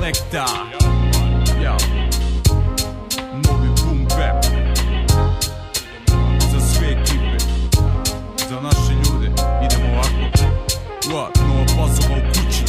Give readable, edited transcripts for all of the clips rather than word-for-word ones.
Selekta, novi boom bap za sve ekipe, za naše ljude. Idemo ovako, nova pasova u kući.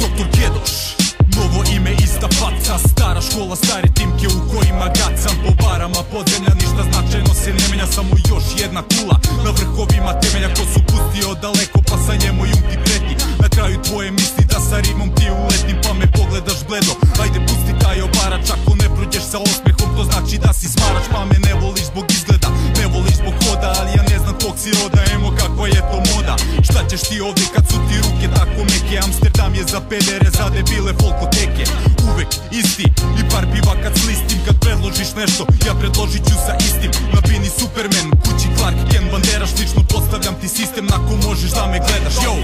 Doktor Gedoš, novo ime, ista faca, stara škola, stare timke u kojima gacam po barama podzemlja. Ništa značajno se ne menja, samo još jedna kula na vrhovima temelja. Ko su pustio daleko, pa sa njemu jum ti preti. Na kraju tvoje misli da sa rimom ti uletim, pa me pogledaš bledo. Ajde pusti taj obarač, ako ne prođeš sa osmehom, to znači da si smarač. Pa me ne voliš zbog izgleda, ne voliš zbog hoda, ali ja ne znam kog si roda, emo kakva je to moda. Šta ćeš ti ovdje kad su ti ruke tako meke? Amsterdam je za pedere, za debile folkoteke. Uvek isti i par piva kad slistim. Kad predložiš nešto, ja predložit ću sa istim. Na bini Superman, kući Clark Kent, Bandera, slično postavljam ti sistem. Nako možeš da me gledaš, yo.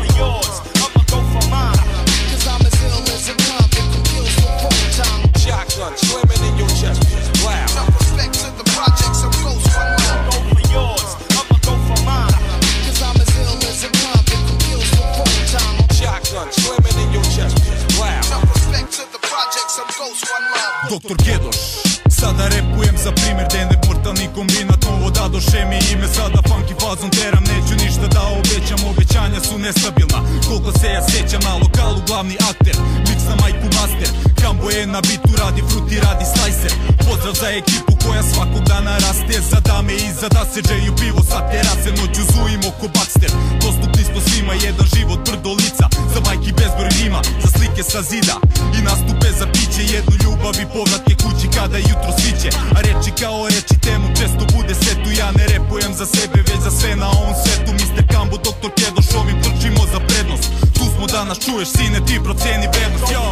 Shotgun slamming in your chest, wow. Some respect to the projects of Ghost One Love. Go for yours, I'ma go for mine. Cause I'm as ill as a convict who kills for full time. Shotgun slamming in your chest, wow. Some respect to the projects of Ghost One Love. Doktor Gedoš, sada repujem za primjer da je neportalni kombinat. Novo da doše mi ime, sada funky fazom teram. Neću ništa da obećam, obećanja su nestabilna. Koliko se ja sjećam, na lokalu glavni akter, mix na majku master. Kambo je na bitu, radi fruti, radi slicer. Pozdrav za ekipu koja svakog dana raste. Za dame i za da se džeju pivo sa terase. Noću zujimo ko Baxter, dostupni smo svima. Jedan život, brdo lica, za majki bezbroj rima. Za slike sa zida i nastupe za piće. Jednu ljubav i povratke kući kada jutro sviće. A reči kao reči temu često bude setu. Ja ne repujem za sebe, već za sve na ovom svetu. Mr. Kambo, Doktor Gedoš, ovim trčimo za prednost. Tu smo danas, čuješ sine, ti proceni vrednost, yo.